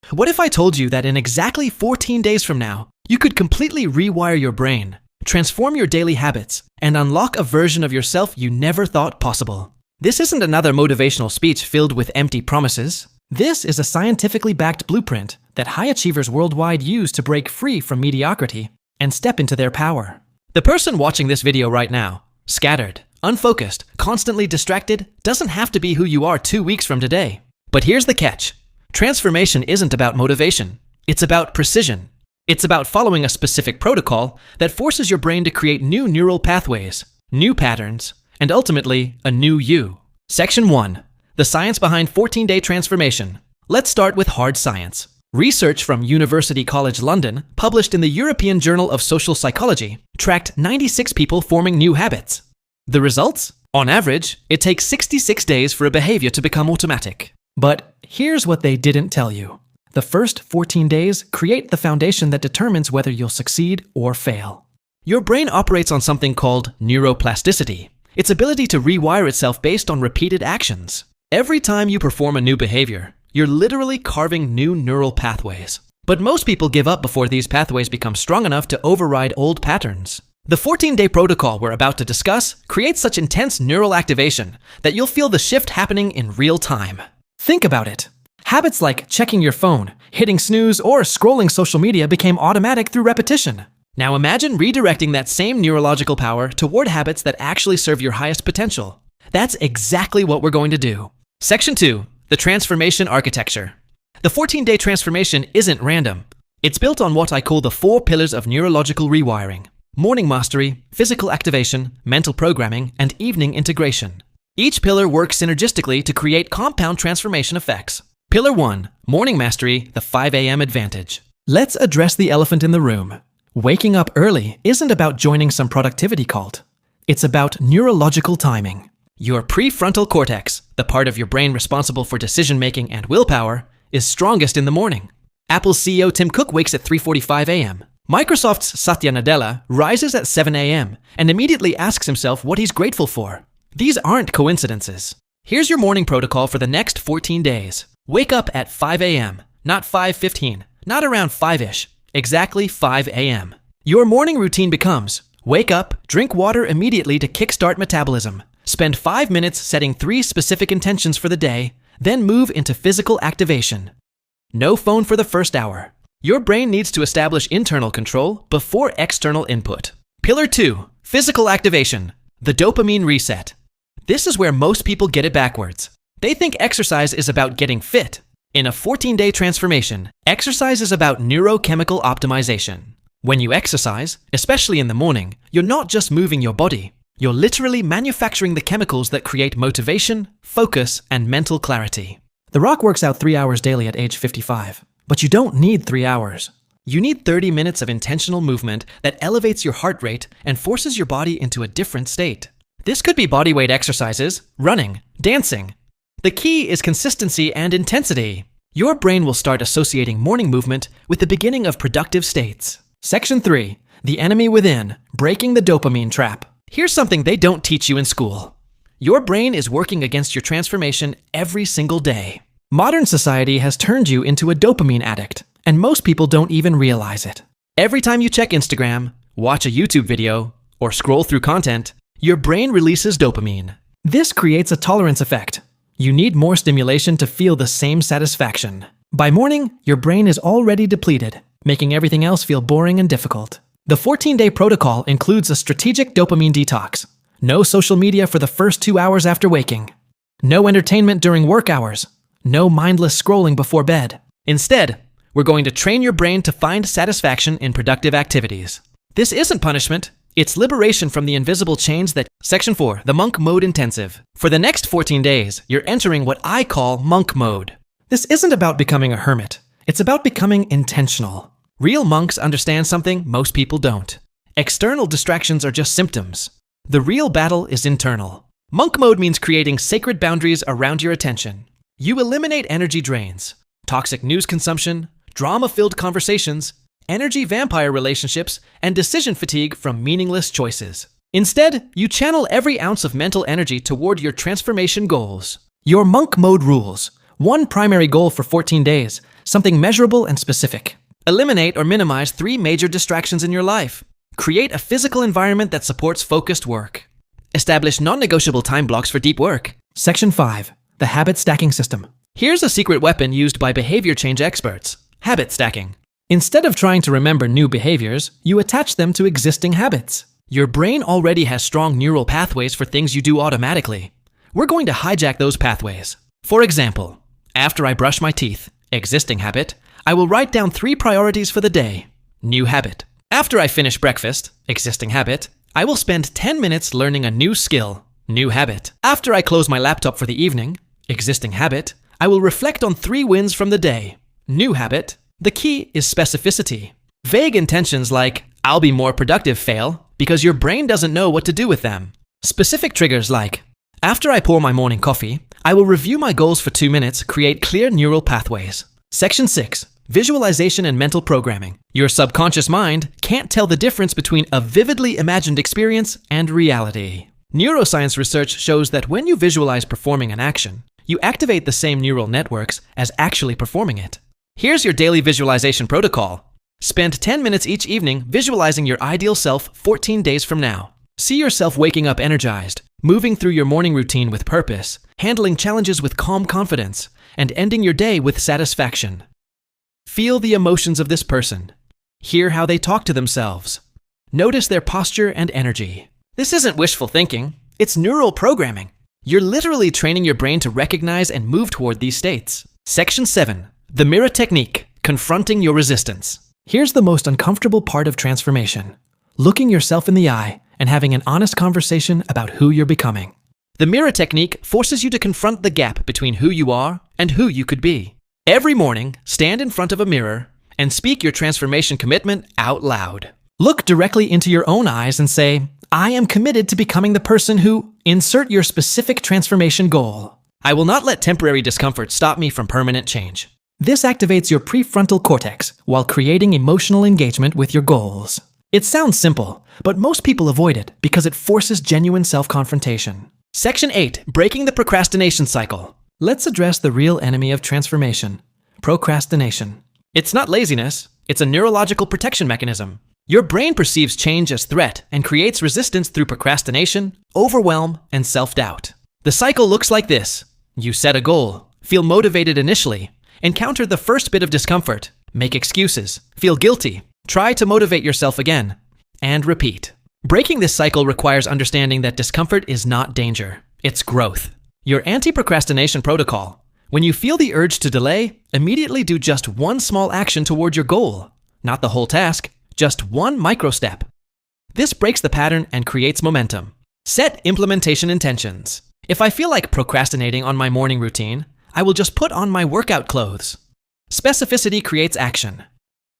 What if I told you that in exactly 14 days from now, you could completely rewire your brain, transform your daily habits, and unlock a version of yourself you never thought possible? This isn't another motivational speech filled with empty promises. This is a scientifically backed blueprint that high achievers worldwide use to break free from mediocrity and step into their power. The person watching this video right now, scattered, unfocused, constantly distracted, doesn't have to be who you are 2 weeks from today. But here's the catch. Transformation isn't about motivation. It's about precision. It's about following a specific protocol that forces your brain to create new neural pathways, new patterns, and ultimately, a new you. Section 1. The science behind 14-day transformation. Let's start with hard science. Research from University College London, published in the European Journal of Social Psychology, tracked 96 people forming new habits. The results? On average, it takes 66 days for a behavior to become automatic. But here's what they didn't tell you. The first 14 days create the foundation that determines whether you'll succeed or fail. Your brain operates on something called neuroplasticity, its ability to rewire itself based on repeated actions. Every time you perform a new behavior, you're literally carving new neural pathways. But most people give up before these pathways become strong enough to override old patterns. The 14-day protocol we're about to discuss creates such intense neural activation that you'll feel the shift happening in real time. Think about it. Habits like checking your phone, hitting snooze, or scrolling social media became automatic through repetition. Now imagine redirecting that same neurological power toward habits that actually serve your highest potential. That's exactly what we're going to do. Section 2. The transformation architecture. The 14-day transformation isn't random. It's built on what I call the 4 pillars of neurological rewiring: morning mastery, physical activation, mental programming, and evening integration. Each pillar works synergistically to create compound transformation effects. Pillar 1. Morning mastery, the 5 a.m. advantage. Let's address the elephant in the room. Waking up early isn't about joining some productivity cult. It's about neurological timing. Your prefrontal cortex, the part of your brain responsible for decision-making and willpower, is strongest in the morning. Apple's CEO Tim Cook wakes at 3:45 a.m. Microsoft's Satya Nadella rises at 7 a.m. and immediately asks himself what he's grateful for. These aren't coincidences. Here's your morning protocol for the next 14 days. Wake up at 5 a.m., not 5:15, not around 5-ish, exactly 5 a.m. Your morning routine becomes: wake up, drink water immediately to kickstart metabolism, spend 5 minutes setting 3 specific intentions for the day, then move into physical activation. No phone for the first hour. Your brain needs to establish internal control before external input. Pillar 2. Physical activation. The dopamine reset. This is where most people get it backwards. They think exercise is about getting fit. In a 14-day transformation, exercise is about neurochemical optimization. When you exercise, especially in the morning, you're not just moving your body. You're literally manufacturing the chemicals that create motivation, focus, and mental clarity. The Rock works out 3 hours daily at age 55. But you don't need 3 hours. You need 30 minutes of intentional movement that elevates your heart rate and forces your body into a different state. This could be bodyweight exercises, running, dancing. The key is consistency and intensity. Your brain will start associating morning movement with the beginning of productive states. Section 3. The enemy within, breaking the dopamine trap. Here's something they don't teach you in school. Your brain is working against your transformation every single day. Modern society has turned you into a dopamine addict, and most people don't even realize it. Every time you check Instagram, watch a YouTube video, or scroll through content, your brain releases dopamine. This creates a tolerance effect. You need more stimulation to feel the same satisfaction. By morning, your brain is already depleted, making everything else feel boring and difficult. The 14-day protocol includes a strategic dopamine detox. No social media for the first 2 hours after waking. No entertainment during work hours. No mindless scrolling before bed. Instead, we're going to train your brain to find satisfaction in productive activities. This isn't punishment. It's liberation from the invisible chains that... Section 4. The Monk Mode Intensive. For the next 14 days, you're entering what I call monk mode. This isn't about becoming a hermit. It's about becoming intentional. Real monks understand something most people don't. External distractions are just symptoms. The real battle is internal. Monk mode means creating sacred boundaries around your attention. You eliminate energy drains, toxic news consumption, drama-filled conversations, energy vampire relationships, and decision fatigue from meaningless choices. Instead, you channel every ounce of mental energy toward your transformation goals. Your monk mode rules. 1 primary goal for 14 days. something measurable and specific. Eliminate or minimize 3 major distractions in your life. Create a physical environment that supports focused work. Establish non-negotiable time blocks for deep work. Section 5. The habit stacking system. Here's a secret weapon used by behavior change experts: habit stacking. Instead of trying to remember new behaviors, you attach them to existing habits. Your brain already has strong neural pathways for things you do automatically. We're going to hijack those pathways. For example, after I brush my teeth, existing habit, I will write down 3 priorities for the day. New habit. After I finish breakfast, existing habit, I will spend 10 minutes learning a new skill. New habit. After I close my laptop for the evening, existing habit, I will reflect on 3 wins from the day. New habit. The key is specificity. Vague intentions like, I'll be more productive, fail because your brain doesn't know what to do with them. Specific triggers like, after I pour my morning coffee, I will review my goals for 2 minutes, create clear neural pathways. Section 6. Visualization and mental programming. Your subconscious mind can't tell the difference between a vividly imagined experience and reality. Neuroscience research shows that when you visualize performing an action, you activate the same neural networks as actually performing it. Here's your daily visualization protocol. Spend 10 minutes each evening visualizing your ideal self 14 days from now. See yourself waking up energized, moving through your morning routine with purpose, handling challenges with calm confidence, and ending your day with satisfaction. Feel the emotions of this person. Hear how they talk to themselves. Notice their posture and energy. This isn't wishful thinking, it's neural programming. You're literally training your brain to recognize and move toward these states. Section 7. The mirror technique, confronting your resistance. Here's the most uncomfortable part of transformation: looking yourself in the eye and having an honest conversation about who you're becoming. The mirror technique forces you to confront the gap between who you are and who you could be. Every morning, stand in front of a mirror and speak your transformation commitment out loud. Look directly into your own eyes and say, I am committed to becoming the person who, insert your specific transformation goal. I will not let temporary discomfort stop me from permanent change. This activates your prefrontal cortex while creating emotional engagement with your goals. It sounds simple, but most people avoid it because it forces genuine self-confrontation. Section 8. Breaking the procrastination cycle. Let's address the real enemy of transformation: procrastination. It's not laziness, it's a neurological protection mechanism. Your brain perceives change as threat and creates resistance through procrastination, overwhelm, and self-doubt. The cycle looks like this. You set a goal, feel motivated initially, encounter the first bit of discomfort, make excuses, feel guilty, try to motivate yourself again, and repeat. Breaking this cycle requires understanding that discomfort is not danger, it's growth. Your anti-procrastination protocol. When you feel the urge to delay, immediately do just one small action toward your goal. Not the whole task, just one micro step. This breaks the pattern and creates momentum. Set implementation intentions. If I feel like procrastinating on my morning routine, I will just put on my workout clothes. Specificity creates action.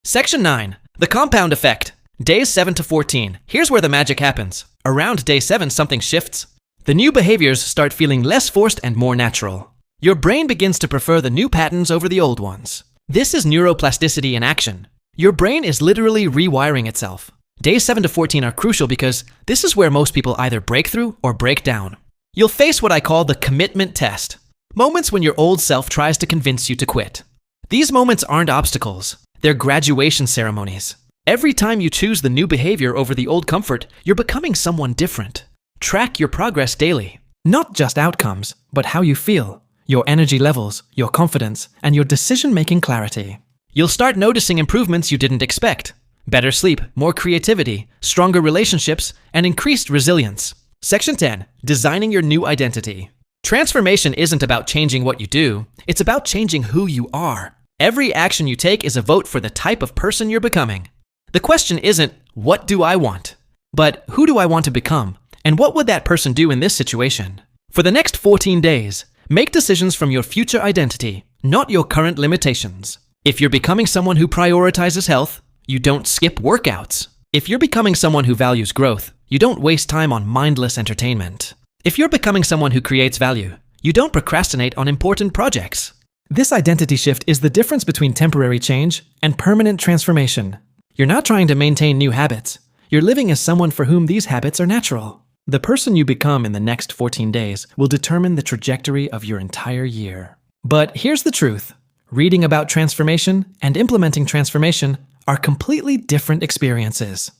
Section 9. The compound effect. Days 7 to 14. Here's where the magic happens. Around day 7, something shifts. The new behaviors start feeling less forced and more natural. Your brain begins to prefer the new patterns over the old ones. This is neuroplasticity in action. Your brain is literally rewiring itself. Days 7 to 14 are crucial because this is where most people either break through or break down. You'll face what I call the commitment test. Moments when your old self tries to convince you to quit. These moments aren't obstacles, they're graduation ceremonies. Every time you choose the new behavior over the old comfort, you're becoming someone different. Track your progress daily. Not just outcomes, but how you feel, your energy levels, your confidence, and your decision-making clarity. You'll start noticing improvements you didn't expect. Better sleep, more creativity, stronger relationships, and increased resilience. Section 10. Designing your new identity. Transformation isn't about changing what you do, it's about changing who you are. Every action you take is a vote for the type of person you're becoming. The question isn't, what do I want? But who do I want to become? And what would that person do in this situation? For the next 14 days, make decisions from your future identity, not your current limitations. If you're becoming someone who prioritizes health, you don't skip workouts. If you're becoming someone who values growth, you don't waste time on mindless entertainment. If you're becoming someone who creates value, you don't procrastinate on important projects. This identity shift is the difference between temporary change and permanent transformation. You're not trying to maintain new habits. You're living as someone for whom these habits are natural. The person you become in the next 14 days will determine the trajectory of your entire year. But here's the truth. Reading about transformation and implementing transformation are completely different experiences.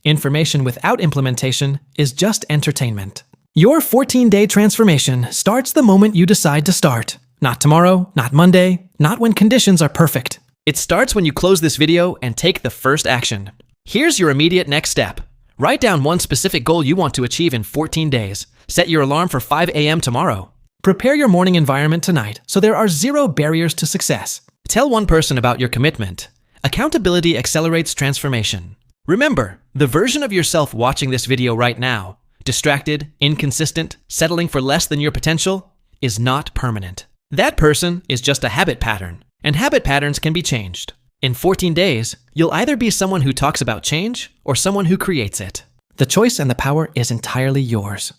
Information without implementation is just entertainment. Your 14-day transformation starts the moment you decide to start. Not tomorrow, not Monday, not when conditions are perfect. It starts when you close this video and take the first action. Here's your immediate next step. Write down one specific goal you want to achieve in 14 days. Set your alarm for 5 a.m. tomorrow. Prepare your morning environment tonight so there are 0 barriers to success. Tell one person about your commitment. Accountability accelerates transformation. Remember, the version of yourself watching this video right now, distracted, inconsistent, settling for less than your potential, is not permanent. That person is just a habit pattern, and habit patterns can be changed. In 14 days, you'll either be someone who talks about change or someone who creates it. The choice and the power is entirely yours.